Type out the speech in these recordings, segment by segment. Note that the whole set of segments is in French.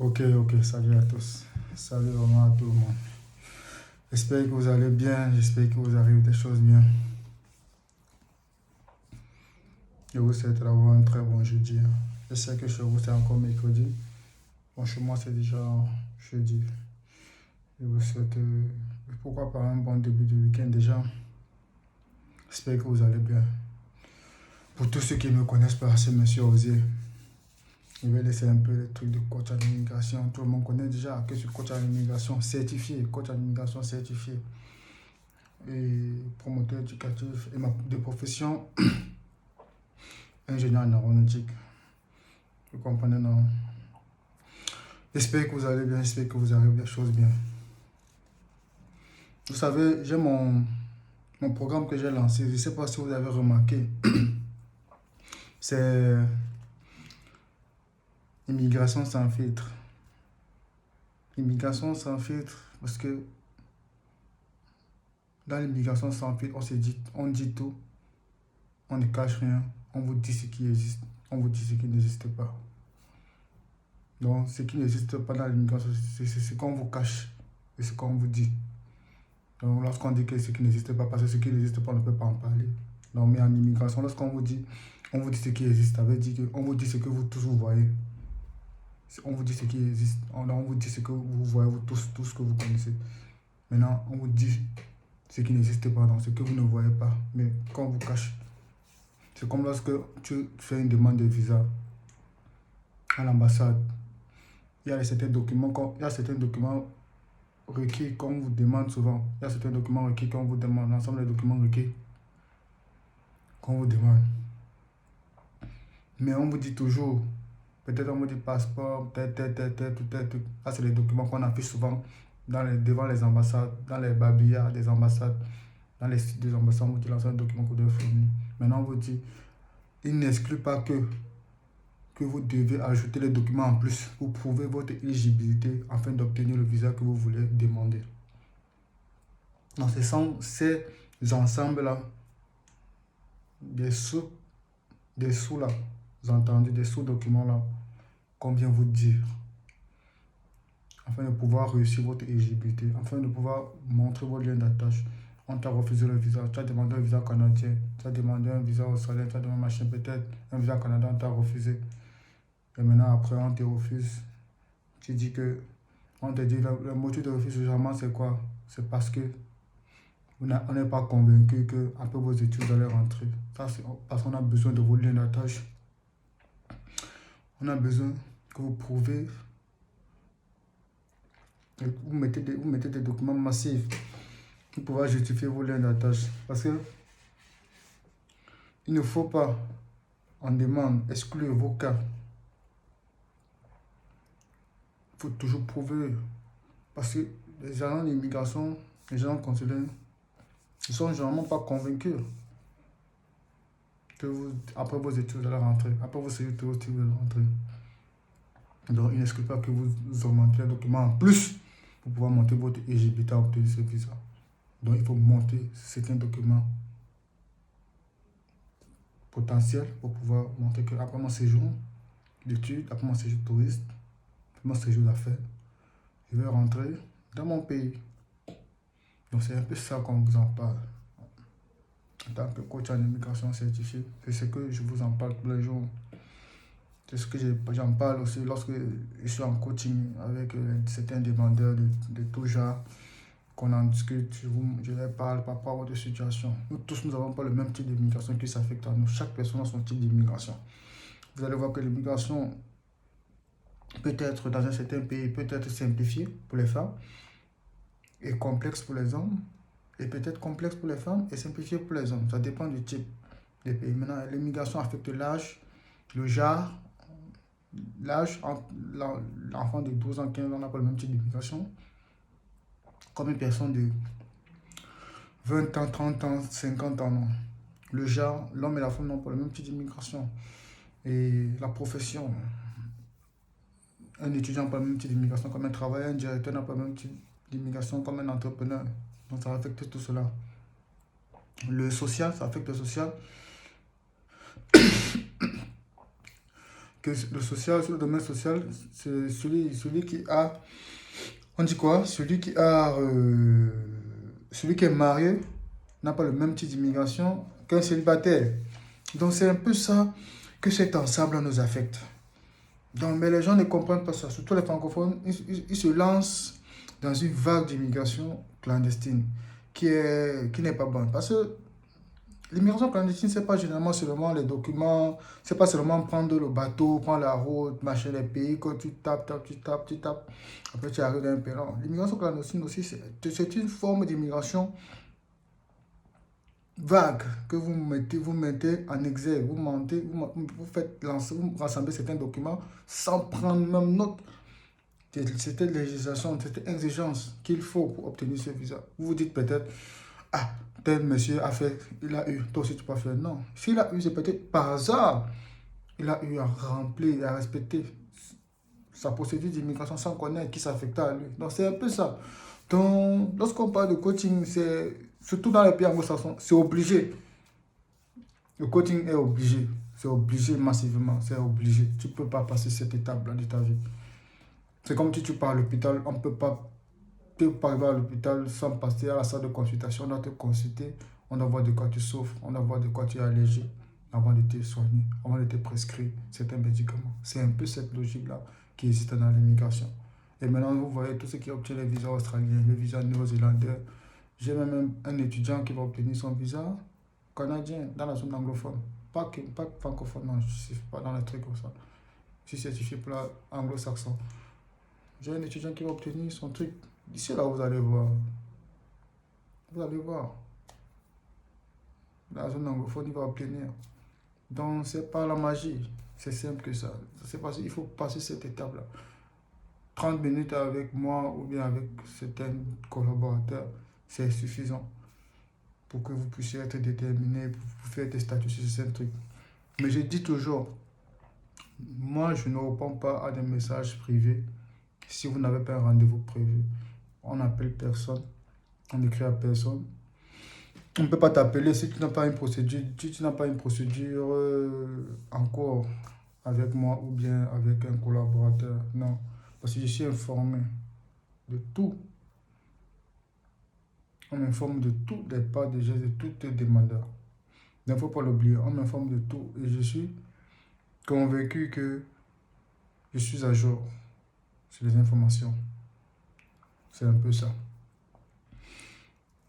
Ok, salut à tous. Salut vraiment à tout le monde. J'espère que vous allez bien, j'espère que vous arrivez des choses bien. Je vous souhaite d'avoir un très bon jeudi. Je sais que chez vous c'est encore mercredi. Bon, chez moi c'est déjà jeudi. Je vous souhaite, pourquoi pas un bon début de week-end déjà. J'espère que vous allez bien. Pour tous ceux qui ne me connaissent pas, c'est Monsieur Osier. Je vais laisser un peu les trucs de coach en immigration. Tout le monde connaît déjà que je suis coach en immigration certifié, et promoteur éducatif et de profession ingénieur en aéronautique. Vous comprenez, non? J'espère que vous allez bien, j'espère que vous arrivez des choses bien. Vous savez, j'ai mon programme que j'ai lancé, je ne sais pas si vous avez remarqué, c'est Immigration sans filtre. Immigration sans filtre, parce que dans l'immigration sans filtre, on dit tout, on ne cache rien, on vous dit ce qui existe, on vous dit ce qui n'existe pas. Donc, ce qui n'existe pas dans l'immigration, c'est ce qu'on vous cache et ce qu'on vous dit. Donc, lorsqu'on dit que ce qui n'existe pas, parce que ce qui n'existe pas, on ne peut pas en parler. Donc, mais en immigration, lorsqu'on vous dit, on vous dit ce qui existe, ça veut dire qu'on vous dit ce que vous tous vous voyez. On vous dit ce qui existe, on vous dit ce que vous voyez, vous tous, tout ce que vous connaissez. Maintenant, on vous dit ce qui n'existe pas, donc ce que vous ne voyez pas, mais qu'on vous cache. C'est comme lorsque tu fais une demande de visa à l'ambassade. Il y a certains documents requis qu'on vous demande souvent. Il y a certains documents requis qu'on vous demande, l'ensemble des documents requis qu'on vous demande. Mais on vous dit toujours, peut-être on vous dit passeport, tel. Ça, c'est les documents qu'on affiche souvent devant les ambassades, dans les babillards des ambassades, dans les sites des ambassades, on vous dit l'ensemble des documents que vous devez fournir. Maintenant, on vous dit, il n'exclut pas que vous devez ajouter les documents en plus pour prouver votre éligibilité afin d'obtenir le visa que vous voulez demander. Donc, ce sont ces ensembles-là, des sous-là, vous entendez, des sous-documents-là, qu'on vient vous dire, afin de pouvoir réussir votre éligibilité, afin de pouvoir montrer votre lien d'attache. On t'a refusé le visa, tu as demandé un visa canadien, tu as demandé un visa australien, tu as demandé machin, peut-être un visa canadien, on t'a refusé. Et maintenant, après, on te refuse. Tu dis que, on te dit, le motif de refus, généralement, c'est quoi? C'est parce que on n'est pas convaincu qu'après vos études, vous allez rentrer. Ça, c'est parce qu'on a besoin de vos liens d'attache. On a besoin que vous prouvez. Vous mettez des documents massifs pour pouvoir justifier vos liens d'attache. Parce que il ne faut pas, en demande, exclure vos cas. Il faut toujours prouver. Parce que les agents d'immigration, les agents consulaires, ils ne sont généralement pas convaincus que après vos études, vous allez rentrer. Après vos études, vous allez rentrer. Donc, il n'exclut pas que vous augmentez les documents en plus pour pouvoir monter votre éligibilité à obtenir ce visa. Donc, il faut monter certains documents potentiels pour pouvoir montrer que après mon séjour d'études, après mon séjour touriste, après mon séjour d'affaires, je vais rentrer dans mon pays. Donc, c'est un peu ça qu'on vous en parle. En tant que coach en immigration certifié, c'est ce que je vous en parle tous les jours. C'est ce que j'en parle aussi lorsque je suis en coaching avec certains demandeurs de tout genre, qu'on en discute, je leur parle par rapport à votre situation. Nous tous, nous n'avons pas le même type d'immigration qui s'affecte à nous. Chaque personne a son type d'immigration. Vous allez voir que l'immigration peut être dans un certain pays, peut être simplifiée pour les femmes et complexe pour les hommes, et peut-être complexe pour les femmes et simplifiée pour les hommes. Ça dépend du type de pays. Maintenant, l'immigration affecte l'âge, le genre, l'enfant de 12 ans, 15 ans n'a pas le même type d'immigration. Comme une personne de 20 ans, 30 ans, 50 ans, non. Le genre, l'homme et la femme n'ont pas le même type d'immigration. Et la profession, un étudiant n'a pas le même type d'immigration comme un travailleur, un directeur n'a pas le même type d'immigration comme un entrepreneur. Donc ça affecte tout cela. Le social, ça affecte le social. que le social, sur le domaine social, c'est celui qui a, on dit quoi? Celui qui est marié n'a pas le même type d'immigration qu'un célibataire. Donc c'est un peu ça que cet ensemble nous affecte. Donc, mais les gens ne comprennent pas ça, surtout les francophones, ils se lancent dans une vague d'immigration clandestine qui n'est pas bonne. Parce que l'immigration clandestine, c'est pas généralement seulement les documents, c'est pas seulement prendre le bateau, prendre la route, marcher les pays, quand tu tapes, après tu arrives dans un pays. Non, l'immigration clandestine aussi, c'est une forme d'immigration vague que vous mettez en exergue, vous mentez, vous faites lancer, vous rassemblez certains documents sans prendre même note. C'était législation, c'était exigence qu'il faut pour obtenir ce visa. Vous vous dites peut-être, ah, tel monsieur a fait, il a eu, toi aussi tu peux faire. Non, s'il a eu, c'est peut-être par hasard. Il a eu à remplir, à respecter sa procédure d'immigration sans connaître qui s'affectait à lui. Donc c'est un peu ça. Donc, lorsqu'on parle de coaching, c'est surtout dans les pays anglo-saxons, c'est obligé. Le coaching est obligé. C'est obligé massivement. C'est obligé. Tu ne peux pas passer cette étape-là de ta vie. C'est comme si tu pars à l'hôpital. On ne peut pas arriver à l'hôpital sans passer à la salle de consultation. On doit te consulter. On doit voir de quoi tu souffres. On doit voir de quoi tu es allergique avant de te soigner, avant de te prescrire certains médicaments. C'est un peu cette logique-là qui existe dans l'immigration. Et maintenant, vous voyez tous ceux qui obtiennent les visas australiens, les visas néo-zélandais. J'ai même un étudiant qui va obtenir son visa canadien dans la zone anglophone. Pas francophone, non, je ne suis pas dans les trucs comme ça. Je suis certifié pour l'anglo-saxon. J'ai un étudiant qui va obtenir son truc. D'ici là, vous allez voir. Vous allez voir. Dans la zone anglophone, il va obtenir. Donc, c'est pas la magie. C'est simple que ça. Il faut passer cette étape-là. 30 minutes avec moi ou bien avec certains collaborateurs, c'est suffisant pour que vous puissiez être déterminé, pour faire des statuts sur certains trucs. Mais je dis toujours, moi, je ne réponds pas à des messages privés si vous n'avez pas un rendez-vous prévu. On n'appelle personne, on n'écrit à personne. On ne peut pas t'appeler si tu n'as pas une procédure, en cours avec moi ou bien avec un collaborateur. Non, parce que je suis informé de tout. On m'informe de tout des pas de gestes, de tous les demandeurs. Il ne faut pas l'oublier, on m'informe de tout et je suis convaincu que je suis à jour sur les informations. C'est un peu ça.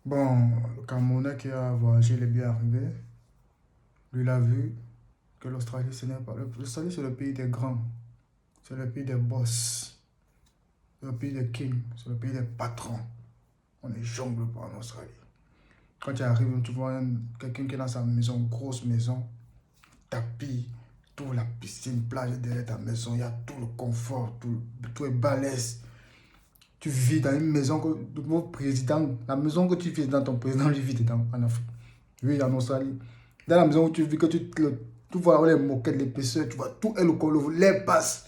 Bon, le Camerounais qui a voyagé, il est bien arrivé. Lui, il a vu que l'Australie, ce n'est pas... L'Australie, c'est le pays des grands. C'est le pays des boss. C'est le pays des kings. C'est le pays des patrons. On ne jongle pas en Australie. Quand tu arrives, tu vois quelqu'un qui est dans sa maison, grosse maison, tapis, toute la piscine, plage derrière ta maison, il y a tout le confort, tout est balèze. Tu vis dans une maison que mon président, la maison que tu vis dans ton président, lui vit dedans en Afrique. Lui, en Australie. Dans la maison où tu vis, que tu vois les moquettes, l'épaisseur, tu vois, tout est le col, l'air passe.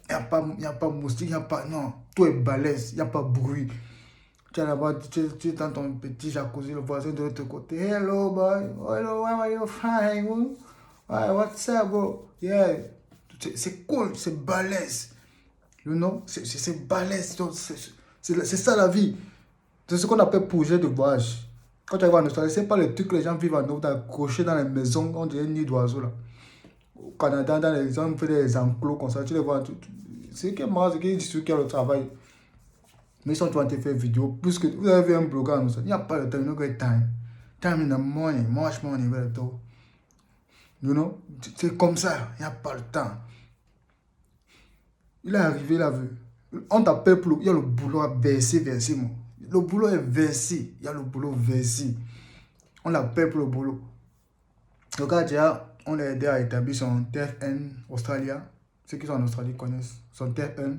Il n'y a pas moustique, il n'y a pas, non, tout est balèze, il n'y a pas bruit. Tu es là-bas, tu es dans ton petit jacuzzi, le voisin de l'autre côté. Hello, boy. Hello, where are you from? Hey, what's up, bro? Yeah. C'est cool, c'est balèze. You know? C'est balèze. C'est ça la vie. C'est ce qu'on appelle projet de voyage. Quand tu arrives en Australie, ce n'est pas le truc que les gens vivent en Australie, accrochés dans les maisons, on dirait un nid d'oiseaux là. Au Canada, dans les gens font des enclos comme ça, tu les vois. C'est qui est marrant, c'est qu'ils disent qu'il y a le travail. Mais ils sont en train de faire vidéo, puisque vous avez vu un blogueur en Australie, il n'y a pas de temps, il n'y a pas de time. Time in the morning, much money, very tôt. You know? C'est comme ça, il n'y a pas le temps. Il est arrivé, il a vu. On t'appelle pour il y a le boulot à verser, moi. Le boulot est versé, il y a le boulot versé. On l'appelle pour le boulot. Le gars, déjà, on l'a aidé à établir son TFN Australia. Ceux qui sont en Australie connaissent son TFN.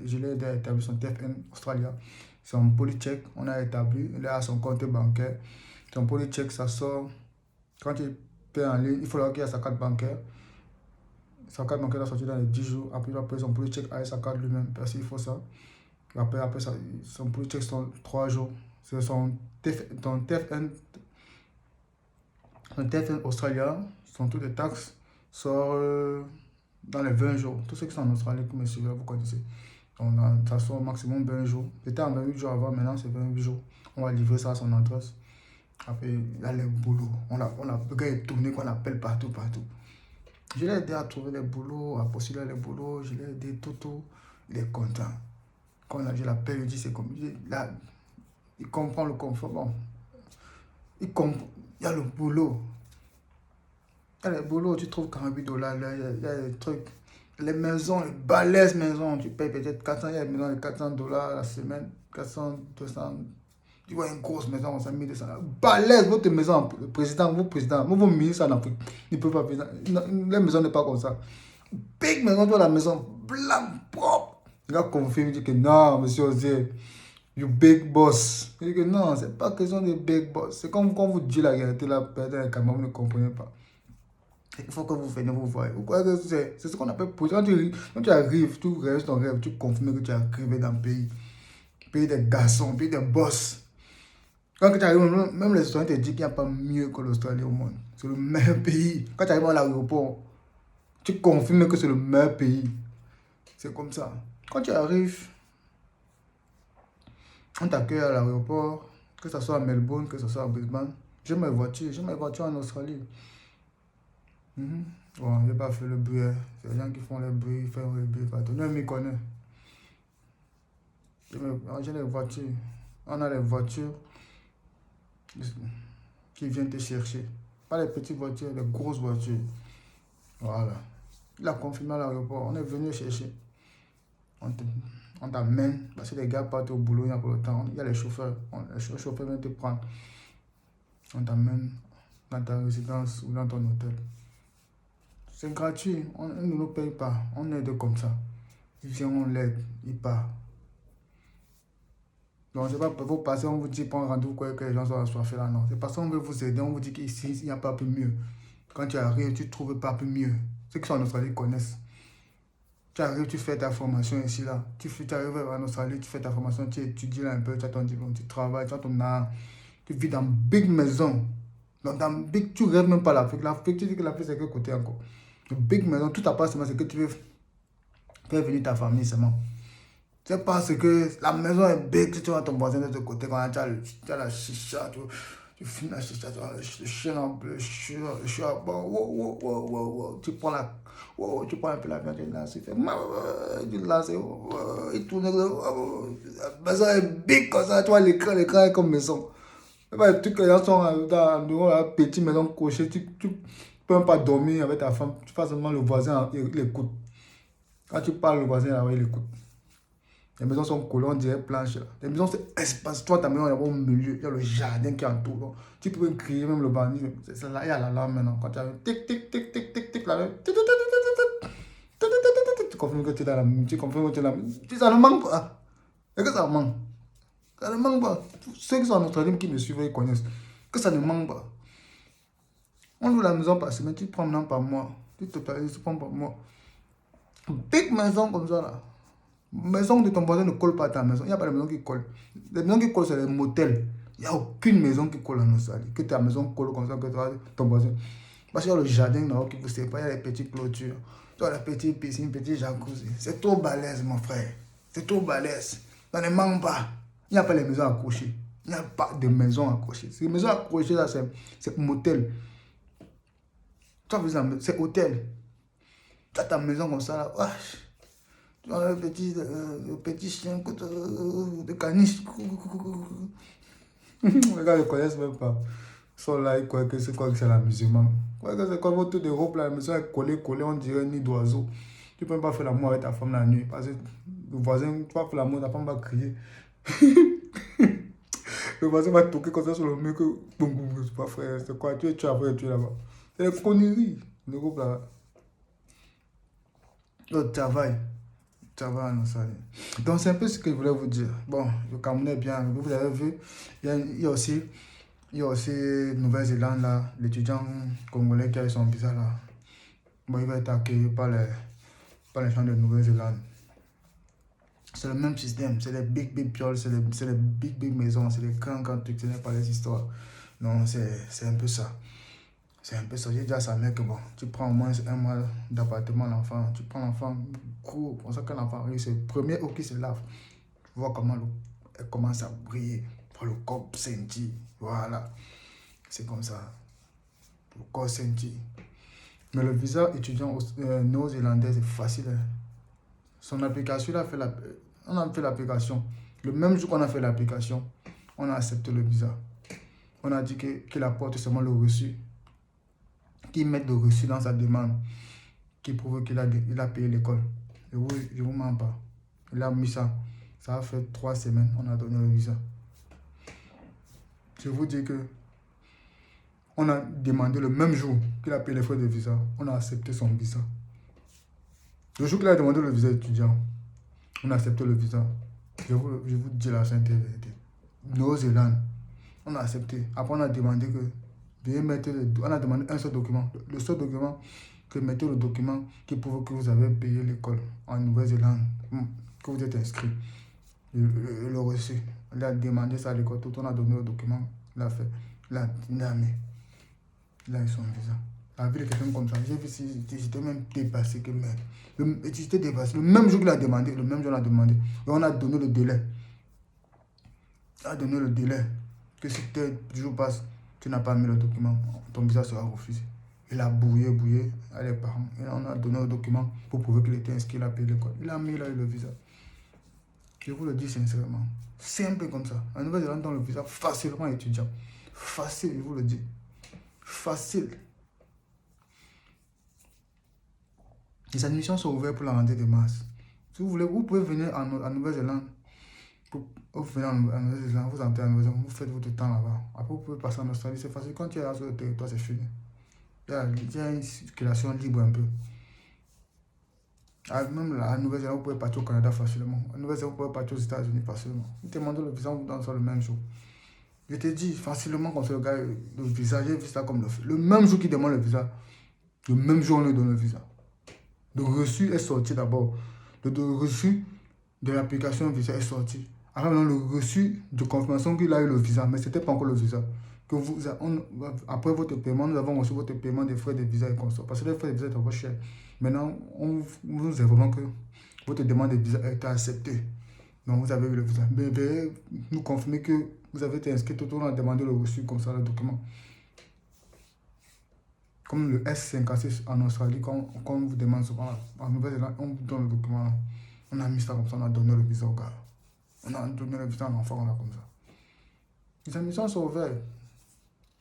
Je l'ai aidé à établir son TFN Australia. Son polycheck, on a établi. Il a son compte bancaire. Son polycheck, ça sort. Quand il paie en ligne, il faudra qu'il ait sa carte bancaire. Sa carte bancaire doit sortir dans les 10 jours. Après, il va payer son polycheck avec sa carte lui-même. Parce qu'il faut ça. Après ça, son polycheck, sont 3 jours. C'est son TFN Australia, sont toutes les taxes, sort dans les 20 jours. Tous ceux qui sont en Australie, qui me suivent, vous connaissez. Ça sort au maximum 20 jours. C'était en 28 jours avant, maintenant c'est 28 jours. On va livrer ça à son adresse. Après, il y a les boulots. On a tourné qu'on appelle partout. Je l'ai aidé à trouver les boulots, à postuler les boulots. Je l'ai aidé tout. Il est content. Quand je l'appelle, il dit c'est comme. Là, il comprend le confort. Bon. Il y a le boulot. Il y a les boulots, tu trouves 48 $. Il y a des trucs. Les maisons, les balèzes maisons, tu payes peut-être 400, il y a une maison de 400 $ la semaine, 400, 200. Tu vois une grosse maison, 5200 $. Balèze, votre maison, le président, vos ministres en Afrique, ils ne peuvent pas payer. Les maisons n'est pas comme ça. Big maison, tu vois la maison, blanc, propre. Le gars confirme, il dit que non, monsieur Ozé, you big boss. Il dit que non, c'est pas question de big boss. C'est comme quand vous dites la vérité, là, peut-être quand même, vous ne comprenez pas. Il faut que vous venez vous voir. C'est ce qu'on appelle quand tu arrives, tu réalises ton rêve, tu confirmes que tu es arrivé dans le pays. Pays des garçons, pays des boss. Quand tu arrives, même les Australiens te disent qu'il n'y a pas mieux que l'Australie au monde. C'est le meilleur pays. Quand tu arrives à l'aéroport, tu confirmes que c'est le meilleur pays. C'est comme ça. Quand tu arrives, on t'accueille à l'aéroport, que ce soit à Melbourne, que ce soit à Brisbane. J'ai mes voitures en Australie. Bon, je n'ai pas fait le bruit. C'est les gens qui font le bruit, ils font le bruit partout. Nous, on m'y connaît. J'ai les voitures. On a les voitures qui viennent te chercher. Pas les petites voitures, les grosses voitures. Voilà. Il a confirmé à l'aéroport. On est venu chercher. On t'amène. Parce que les gars partent au boulot, il n'y a pas le temps. Il y a les chauffeurs. Les chauffeurs viennent te prendre. On t'amène dans ta résidence ou dans ton hôtel. C'est gratuit, on ne nous paye pas, on aide comme ça. Il vient, on l'aide, il part. Donc, c'est pas pour vous passer, on vous dit, prends rendez-vous, que les gens soient assoiffés là, non. C'est parce qu'on veut vous aider, on vous dit qu'ici, il n'y a pas plus mieux. Quand tu arrives, tu ne trouves pas plus mieux. Ceux qui sont en Australie connaissent. Tu arrives, tu fais ta formation ici, là. Tu arrives en Australie, tu fais ta formation, tu étudies là un peu, tu as ton diplôme, tu travailles, tu as ton art. Tu vis dans une big maison. Dans big, tu rêves même pas l'Afrique. L'Afrique, tu dis que l'Afrique, c'est quel côté encore? Big maison, tout appartement, c'est que tu veux faire venir ta famille seulement. C'est parce que la maison est big, tu vois ton voisin de l'autre côté, quand tu as la chicha, tu finis la chicha, tu as le chien en bleu, le chien bon, tu prends un peu la viande, tu lances, tu lances, il tourne, la maison est big comme ça, tu vois l'écran est comme maison. C'est pas les trucs que les gens sont dans la petite maison cochée, tu peux même pas dormir avec ta femme, tu fais seulement le voisin, il écoute. Quand tu parles, le voisin là-bas, il écoute. Les maisons sont collées, on dirait planches. Les maisons, c'est espace. Toi, ta maison, il y a au milieu, il y a le jardin qui entoure. Donc, tu peux crier même le bandit. C'est là, il y a l'alarme maintenant. Quand tu as tic, tic, tic, tic, tic, tic, là, tu confirmes que tu es dans la maison. Tu confirmes que tu es dans la maison. Ça ne manque pas. Et que ça manque. Ça ne manque pas. Ceux qui sont en Australie qui me suivent, ils connaissent. Que ça ne manque pas. On loue la maison par semaine, tu prends maintenant par mois. Tu totalises, tu prends par mois. Big maison comme ça là. Maison de ton voisin ne colle pas à ta maison. Il n'y a pas de maison qui colle. Les maisons qui collent, c'est les motels. Il n'y a aucune maison qui colle en Australie. Que ta maison colle comme ça, que ton voisin. Parce qu'il y a le jardin là qui vous sépare, il y a les petites clôtures. Tu as la petite piscine, petit jacuzzi. C'est trop balèze, mon frère. C'est trop balèze. Ça ne manque pas. Il n'y a pas les maisons accrochées. Il n'y a pas de maisons accrochées. Ces maisons accrochées là, c'est motel. C'est hôtel. Tu as ta maison comme ça là. Wesh. Tu as le petit chien de caniche. Les gars ne connaissent même pas. Ils sont là, ils croient que c'est quoi que c'est la musulmane. C'est quoi votre de robe là, la maison est collée, on dirait un nid d'oiseau. Tu ne peux même pas faire l'amour avec ta femme la nuit. Parce que le voisin, tu vas faire l'amour, ta femme va crier. Le voisin va toquer comme ça sur le mur que c'est pas frère, c'est quoi, tu es après, tu es là-bas. C'est des conneries, le groupe là. Le travail en Australie. Donc c'est un peu ce que je voulais vous dire. Bon, le Cameroun est bien, vous avez vu, il y a aussi Nouvelle-Zélande là, l'étudiant congolais qui a eu son visa là. Bon, il va être accueilli par les gens de Nouvelle-Zélande. C'est le même système, c'est les big pioles, c'est les big maisons, c'est les grands trucs, ce n'est pas les histoires. Non, c'est un peu ça. C'est un peu ça. J'ai dit à sa mère que bon, tu prends au moins un mois d'appartement à l'enfant. Tu prends l'enfant gros. Pour ça que l'enfant arrive, c'est le premier eau qui se lave. Tu vois comment elle commence à briller. Le corps senti. Voilà. C'est comme ça. Le corps senti. Mais le visa étudiant néo-zélandais, c'est facile. Hein. Son application, on a fait l'application. Le même jour qu'on a fait l'application, on a accepté le visa. On a dit qu'il apporte seulement le reçu. Qu'il mette le reçu dans sa demande. Qui prouve qu'il a payé l'école. Je ne vous mens pas. Il a mis ça. Ça a fait 3 semaines. On a donné le visa. Je vous dis que on a demandé le même jour qu'il a payé les frais de visa. On a accepté son visa. Le jour qu'il a demandé le visa étudiant, on a accepté le visa. Je vous dis la sainte vérité. Nouvelle-Zélande, on a accepté. Après, on a demandé on a demandé un seul document. Le seul document, que mettez le document qui prouve que vous avez payé l'école en Nouvelle-Zélande, que vous êtes inscrit. Le reçu. Il a demandé ça à l'école. Tout on a donné le document. Il a fait. Il a mis. Il a eu son visa. La vie de quelqu'un comme ça, j'ai vu si j'étais même dépassé que merde. J'étais dépassé. Le même jour qu'il a demandé, le même jour on a demandé. Et on a donné le délai. On a donné le délai. Que si tel jour passe, tu n'as pas mis le document, ton visa sera refusé. Il a bouillé à les parents. Et on a donné le document pour prouver qu'il était inscrit, il a payé l'école. Il a mis là le visa. Je vous le dis sincèrement. Simple comme ça. En Nouvelle-Zélande, dans le visa facilement étudiant. Facile, je vous le dis. Facile. Les admissions sont ouvertes pour la rentrée de mars. Si vous voulez, vous pouvez venir en Nouvelle-Zélande. Vous venez en Nouvelle-Zélande, vous entrez en Nouvelle-Zélande, vous faites votre temps là-bas. Après, vous pouvez passer en Australie, c'est facile. Quand tu es là sur le territoire, c'est fini. Il y a une circulation libre un peu. Même là, en Nouvelle-Zélande, vous pouvez partir au Canada facilement. En Nouvelle-Zélande, vous pouvez partir aux États-Unis facilement. Vous demandez le visa, vous donne ça le même jour. Je te dis facilement comme ça, le gars, le visa, j'ai vu ça comme le même jour qu'il demande le visa. Le même jour, on lui donne le visa. Le reçu est sorti d'abord. Le reçu de l'application visa est sorti. Après, maintenant, le reçu de confirmation qu'il a eu le visa, mais ce n'était pas encore le visa. Après votre paiement, nous avons reçu votre paiement des frais de visa et consorts. Parce que les frais de visa étaient trop chers. Maintenant, on vous informe que votre demande de visa a été acceptée. Donc, vous avez eu le visa. Mais veuillez nous confirmer que vous avez été inscrit tout au long de demander le reçu, comme ça, le document. Comme le S56 en Australie, quand on vous demande souvent, en Nouvelle-Zélande, on vous donne le document. Là. On a mis ça comme ça, on a donné le visa au gars. On a donné le visa à l'enfant, là, comme ça. Les admissions sont ouvertes.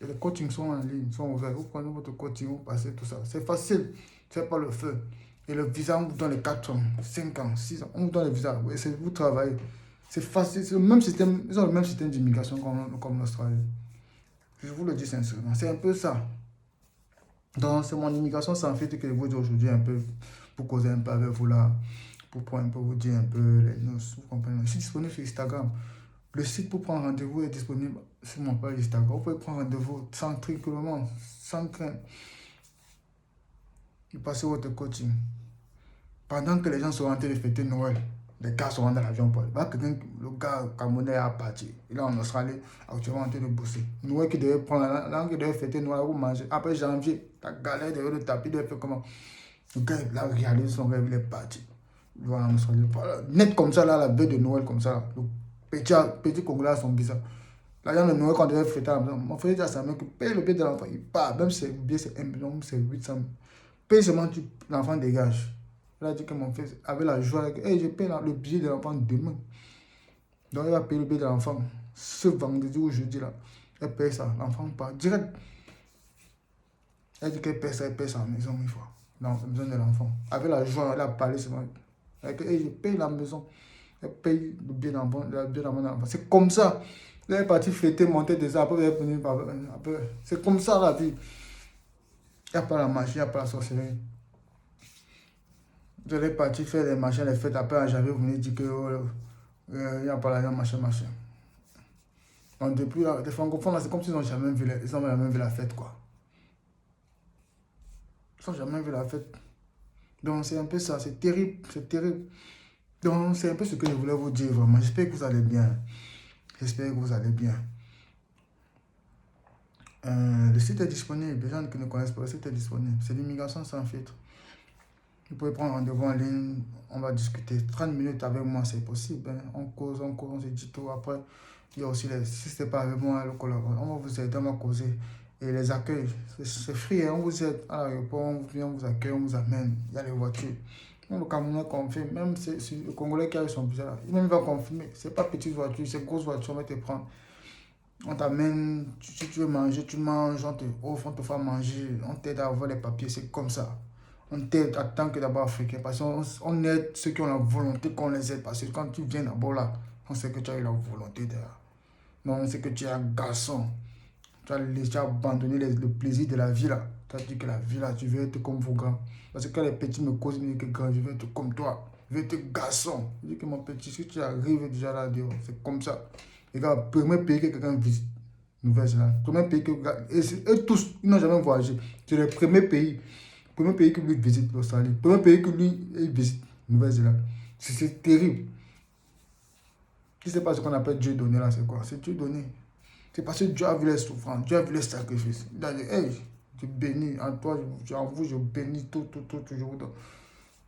Et les coachings sont en ligne, sont ouverts. Vous prenez votre coaching, vous passez tout ça. C'est facile, c'est pas le feu. Et le visa, on vous donne les 4 ans, 5 ans, 6 ans. On vous donne le visa. Vous travaillez. C'est facile, c'est le même système. Ils ont le même système d'immigration comme l'Australie. Je vous le dis sincèrement. C'est un peu ça. Donc, c'est mon immigration sans filtre que je vous dis aujourd'hui un peu pour causer un peu avec vous là. Pour un peu vous dire un peu les news. Vous comprenez? Je suis disponible sur Instagram. Le site pour prendre rendez-vous est disponible sur mon page Instagram. Vous pouvez prendre rendez-vous tranquillement, sans crainte. Et passer votre coaching. Pendant que les gens sont en train de fêter Noël, les gars sont dans l'avion. Le gars camerounais a parti. Il est en Australie, actuellement en train de bosser. Noël qui devait prendre la qui devait fêter Noël, vous mangez. Après janvier, la galère devait le tapis, il devait faire comment? Le gars, il a regardé son rêve, il est parti. Voilà, en Australie. Net comme ça, là, la veille de Noël, comme ça. Là. Petit Congolais a son bizarre. L'argent de Noël, quand on devait fêter à la maison, mon frère dit à sa mère que paye le billet de l'enfant. Il part, même si le billet c'est 1 million, c'est 800 000. Paye seulement, l'enfant dégage. Il a dit que mon fils avait la joie, que hey, je paye le billet de l'enfant demain. Donc il va payer le billet de l'enfant ce vendredi ou jeudi là. Elle paye ça, l'enfant part direct. Elle dit qu'elle paye ça, elle paye sa maison une fois. Dans la maison de l'enfant. Avec la joie, elle a parlé seulement. Elle dit, hey, je paye la maison. Elle paye le billet d'enfant, c'est comme ça. Elle est partie fêter, monter des arbres, après elle est venue après. C'est comme ça la vie. Il n'y a pas la magie, il n'y a pas la sorcellerie. Vous allez partir faire les machins, les fêtes, après j'avais venu dire que il n'y a pas l'argent, machin. Donc depuis là, les francophones, c'est comme s'ils n'ont jamais vu la fête, quoi. Ils n'ont jamais vu la fête. Donc c'est un peu ça, c'est terrible, c'est terrible. Donc c'est un peu ce que je voulais vous dire vraiment. J'espère que vous allez bien. J'espère que vous allez bien. Le site est disponible. Les gens qui ne connaissent pas, le site est disponible. C'est l'immigration sans filtre. Vous pouvez prendre rendez-vous en ligne. On va discuter 30 minutes avec moi, c'est possible. Hein. On cause, on se dit tout. Après, il y a aussi les. Si ce n'est pas avec moi, le collaborateur, on va vous aider, on va causer. Et les accueils, c'est free. Hein. On vous aide à l'aéroport, on vient, on vous accueille, on vous amène. Il y a les voitures. Même le Camerounais confirme, même le Congolais qui a eu son visa là, il va confirmer. C'est pas petite voiture, c'est grosse voiture, on va te prendre. On t'amène, si tu veux manger, tu manges, on te offre, on te fait manger, on t'aide à avoir les papiers, c'est comme ça. On t'aide en tant que d'abord africain, parce qu'on aide ceux qui ont la volonté qu'on les aide, parce que quand tu viens d'abord là, on sait que tu as eu la volonté derrière. Non, on sait que tu es un garçon, tu as abandonné le plaisir de la vie là. Tu as dit que la vie là, tu veux être comme vos grands. Parce que quand les petits me causent, ils me disent que grand, je veux être comme toi, je veux être garçon. Je dis que mon petit, si tu arrives déjà là, c'est comme ça. Les gars, le premier pays que quelqu'un visite, Nouvelle-Zélande. Premier pays que. Et eux tous, ils n'ont jamais voyagé. C'est le premier pays. Premier pays que lui visite l'Australie. Premier pays que lui il visite Nouvelle-Zélande. C'est terrible. Qui sait pas ce qu'on appelle Dieu donné là, c'est quoi? C'est Dieu donné. C'est parce que Dieu a vu les souffrances, Dieu a vu les sacrifices. Il a dit, hey, je bénis en toi, en vous, je bénis tout, toujours.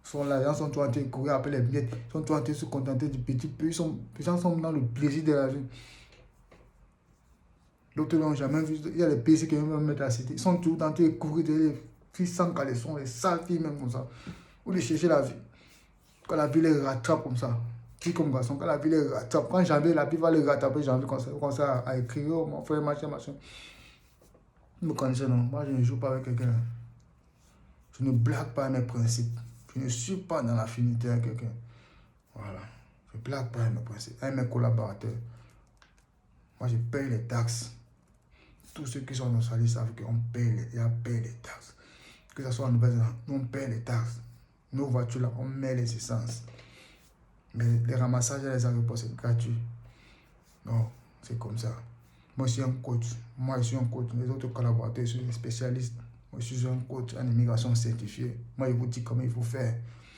Ils sont là, les gens sont tous en train de courir après les miettes. Ils sont tous en train de se contenter du petit peu. Les gens sont dans le plaisir de la vie. D'autres n'ont jamais vu. Il y a les pays qui veulent mettre la cité. Ils sont tout en train de courir des filles sans caleçon, les sales filles même comme ça. Ou de chercher la vie. Quand la vie les rattrape comme ça. Filles comme garçon, quand la vie les rattrape. Quand janvier, la vie va les rattraper, janvier, comme ça à écrire, oh mon frère, machin. Vous me connaissez, non? Moi, je ne joue pas avec quelqu'un. Je ne blague pas mes principes. Je ne suis pas dans l'affinité avec quelqu'un. Voilà. Je ne blague pas mes principes. Avec mes collaborateurs. Moi, je paye les taxes. Tous ceux qui sont dans Australie savent qu'on paye les taxes. Que ce soit en Nouvelle-Zélande, on paye les taxes. Nos voitures là, on met les essences. Mais les ramassages et les aéroports, c'est gratuit. Non, c'est comme ça. Moi, je suis un coach. Les autres collaborateurs, je suis un spécialiste. Moi, je suis un coach en immigration certifié. Moi, je vous dis comment il faut faire.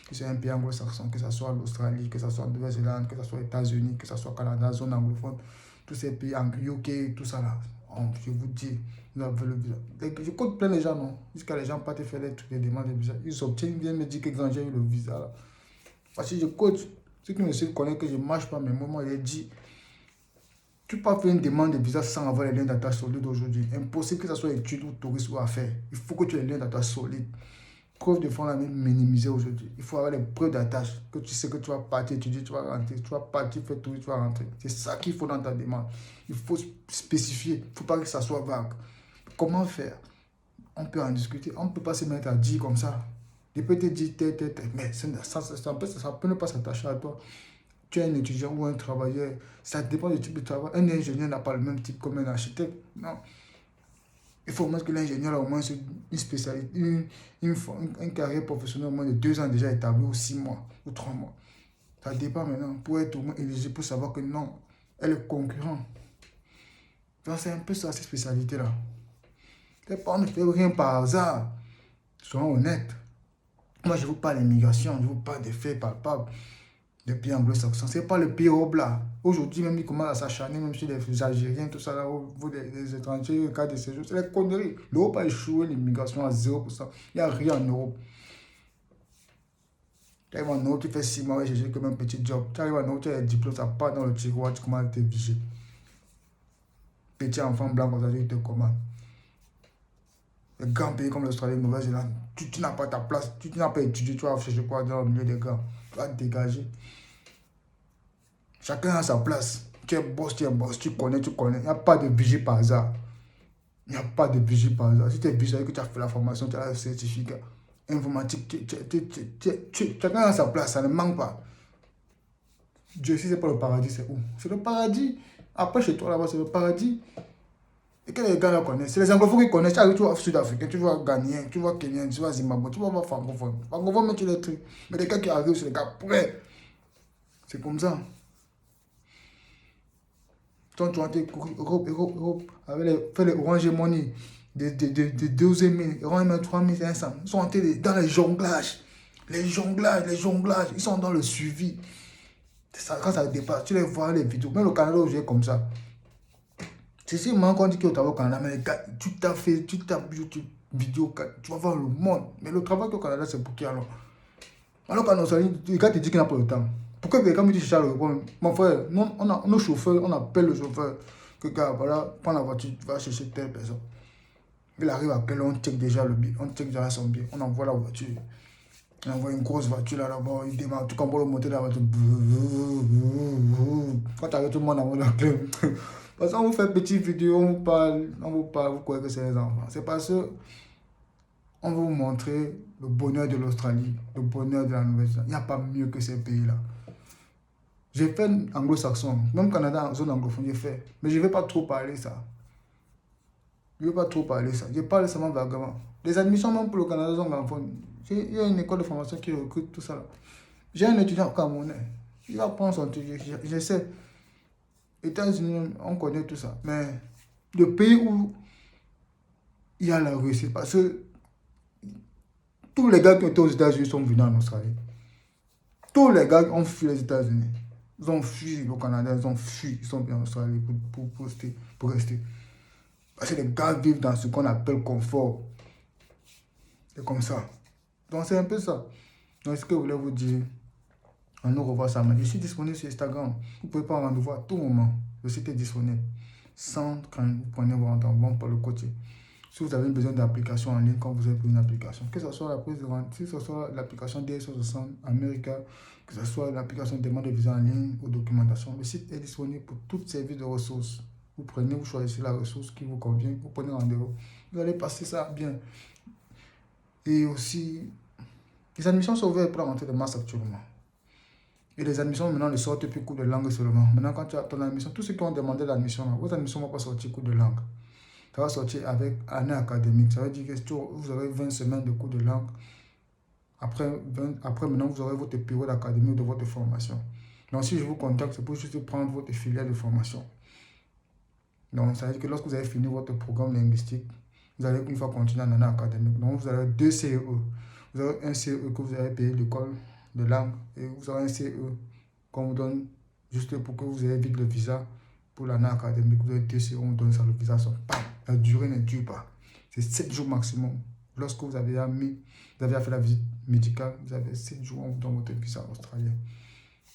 Que c'est un pays anglo-saxon, que ce soit l'Australie, que ce soit en Nouvelle-Zélande, que ce soit les États-Unis, que ce soit Canada, zone anglophone, tous ces pays, en UK, tout ça là. Je vous dis, vous avez le visa. Je compte plein les gens, non? Jusqu'à les gens partent faire les trucs, les demandes de visa. Ils obtiennent, ils viennent me dire que quand j'ai eu le visa là. Parce que je coach. Ceux qui me suivent connaissent que je ne marche pas, mais moi, il dit, tu peux pas faire une demande de visa sans avoir les liens d'attache solides aujourd'hui. Impossible que ce soit études ou tourisme ou affaires. Il faut que tu aies les liens d'attache solides. Preuve de fond, la même minimisée aujourd'hui. Il faut avoir les preuves d'attache. Que tu sais que tu vas partir étudier, tu vas rentrer. Tu vas partir faire tout, tu vas rentrer. C'est ça qu'il faut dans ta demande. Il faut spécifier. Il ne faut pas que ça soit vague. Comment faire? On peut en discuter. On ne peut pas se mettre à dire comme ça. Je peux te dire, mais ça peut ne pas s'attacher à toi. Tu es un étudiant ou un travailleur. Ça dépend du type de travail. Un ingénieur n'a pas le même type comme un architecte. Non. Il faut au moins que l'ingénieur a au moins une spécialité, une carrière professionnelle au moins de 2 ans déjà établie, ou 6 mois, ou 3 mois. Ça dépend maintenant. Pour être au moins éligible, pour savoir que non, elle est concurrent. C'est un peu ça, cette spécialité-là. On ne fait rien par hasard. Soyons honnêtes. Moi, je vous parle d'immigration, je vous parle des faits palpables. Les pays anglo-saxons, ce n'est pas le pays robe là. Aujourd'hui, même, ils commencent à s'acharner, même sur les Algériens, tout ça là, des étrangers, le cas de séjour. C'est les conneries. L'Europe a échoué l'immigration à 0%. Il n'y a rien en Europe. Tu arrives en Europe, tu fais 6 mois, j'ai comme un petit job. Tu arrives en Europe, tu as des diplômes, ça part dans le tiroir, tu commences à te viger. Petit enfant blanc, comme ça, tu te commandes. Les grands pays comme l'Australie, Nouvelle-Zélande, tu n'as pas ta place, tu n'as pas étudié, tu vas chercher quoi dans le milieu des grands. Tu vas te dégager. Chacun a sa place. Tu es boss, tu connais. Il n'y a pas de vigie par hasard. Il n'y a pas de vigie par hasard. Si tu es vigie, que tu as fait la formation, tu as le certificat informatique, chacun a sa place, ça ne manque pas. Dieu, si ce n'est pas le paradis, c'est où? C'est le paradis. Après, chez toi là-bas, c'est le paradis. Et que les gars là connaissent, c'est les anglophones qui connaissent. Tu vois Sud-Africain, tu vois Ghanéen, tu vois Kenyan, tu vois Zimbabwe, tu vois francophone. Francophone, mais tu les trucs. Mais les gars qui arrivent, c'est les gars prêts. C'est comme ça. Quand tu as été Europe, avec les Orange Money, de 12 000, Orange 3 500, ils sont entrés dans les jonglages. Les jonglages, ils sont dans le suivi. Ça, quand ça dépasse, tu les vois les vidéos. Même le Canada où j'ai comme ça. C'est si maintenant qu'on dit qu'il y a au travail au Canada, mais gars, tu t'as fait, tu tapes YouTube vidéo, tu vas voir le monde. Mais le travail au Canada, c'est pour qui alors? Alors qu'en Australie, le gars te dit qu'il n'a pas le temps. Pourquoi quelqu'un me dit chercher à le répondre? Mon frère, non, on a nos chauffeurs, on appelle le chauffeur. Que gars, voilà, prends la voiture, tu vas chercher telle personne. Il arrive à quelle heure, on check déjà le billet, on check déjà son billet, on envoie la voiture. On envoie une grosse voiture là-bas, il démarre, tout comme pour le monter dans la voiture. Quand tu arrives, tout le monde envoie la clé. Parce qu'on vous fait une petite vidéo, on vous parle, vous croyez que c'est les enfants. C'est parce que on veut vous montrer le bonheur de l'Australie, le bonheur de la Nouvelle-Zélande. Il n'y a pas mieux que ces pays-là. J'ai fait anglo-saxon, même Canada en zone anglophone, j'ai fait. Mais je ne vais pas trop parler ça. Je ne vais pas trop parler ça. Je parle seulement vaguement. Les admissions même pour le Canada sont anglophones. Il y a une école de formation qui recrute tout ça là. J'ai un étudiant camerounais. Il va prendre son truc. Je sais. États-Unis, on connaît tout ça. Mais le pays où il y a la réussite, parce que tous les gars qui étaient aux États-Unis sont venus en Australie. Tous les gars ont fui les États-Unis. Ils ont fui au Canada, ils ont fui, ils sont venus en Australie pour rester. Parce que les gars vivent dans ce qu'on appelle confort. C'est comme ça. Donc c'est un peu ça. Donc ce que je voulais vous dire, on nous revoit samedi. Je suis disponible sur Instagram. Vous pouvez pas rendez-vous à tout moment. Le site est disponible. Sans crainte, vous prenez vos rendez-vous pour le côté. Si vous avez besoin d'application en ligne, quand vous avez une application, que ce soit la prise de rendez-vous, que ce soit l'application DS60 America, que ce soit l'application de demande de visa en ligne ou documentation, le site est disponible pour tout service de ressources. Vous prenez, vous choisissez la ressource qui vous convient, vous prenez rendez-vous. Vous allez passer ça bien. Et aussi, les admissions sont ouvertes pour la rentrée de mars actuellement. Et les admissions maintenant ne sortent plus cours de langue seulement. Maintenant, quand tu as ton admission, tous ceux qui ont demandé l'admission, vos admissions ne vont pas sortir cours de langue. Ça va sortir avec année académique. Ça veut dire que vous aurez 20 semaines de cours de langue. Après maintenant, vous aurez votre période académique de votre formation. Donc, si je vous contacte, c'est pour juste prendre votre filière de formation. Donc, ça veut dire que lorsque vous avez fini votre programme linguistique, vous allez une fois continuer en année académique. Donc, vous avez 2 CE. Vous avez un CE que vous avez payé l'école de langue et vous avez un CE qu'on vous donne juste pour que vous ayez vite le visa pour l'année académique. Vous avez 2 CE, on vous donne ça, le visa sort. La durée ne dure pas. C'est 7 jours maximum. Lorsque vous avez fait la visite médicale, vous avez 7 jours, on vous donne votre visa australien.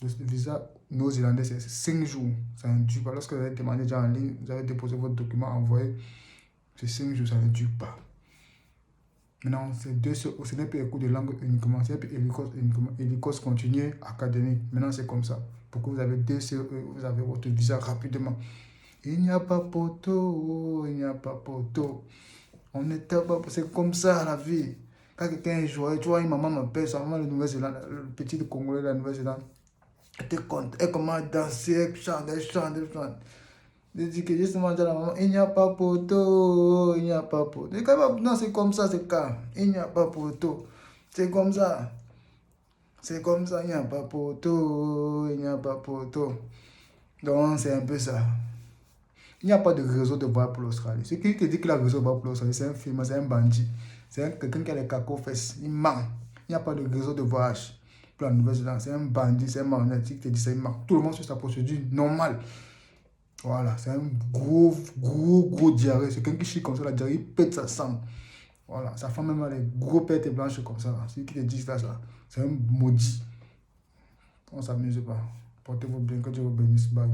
Le visa néo-zélandais, c'est 5 jours. Ça ne dure pas. Lorsque vous avez demandé déjà en ligne, vous avez déposé votre document, envoyé, c'est 5 jours, ça ne dure pas. Maintenant, c'est 2 CE, ce n'est pas les cours de langue uniquement, c'est l'ICOS continu académique. Maintenant, c'est comme ça. Pour que vous avez 2 CE, vous avez votre visa rapidement. Il n'y a pas poteau, il n'y a pas poteau. On n'était pas, c'est comme ça la vie. Quand quelqu'un est joyeux, tu vois, une maman m'appelle, sa maman de Nouvelle-Zélande, le petit Congolais de la Nouvelle-Zélande. Elle commence à danser, elle chante. Je dis que justement, la maman, il n'y a pas poteau, il n'y a pas poteau. Non, c'est comme ça, c'est calme. Il n'y a pas poteau. C'est comme ça. C'est comme ça, il n'y a pas poteau, il n'y a pas poteau. Donc, c'est un peu ça. Il n'y a pas de réseau de voix pour l'Australie. Ce qui te dit que la réseau de voix pour l'Australie, c'est un film, c'est un bandit. C'est quelqu'un qui a les cacos fesses. Il ment. Il n'y a pas de réseau de voyage pour la Nouvelle-Zélande. C'est un bandit, c'est un marionnette. Qui te dit ça, il ment. Tout le monde suit sa procédure normale. Voilà, c'est un gros diarrhée. C'est quelqu'un qui chie comme ça, la diarrhée, il pète sa sang. Voilà, sa femme même a les gros pètes blanches comme ça. Celui qui te dit ça, c'est un maudit. On ne s'amuse pas. Portez-vous bien, que Dieu vous bénisse. Bye.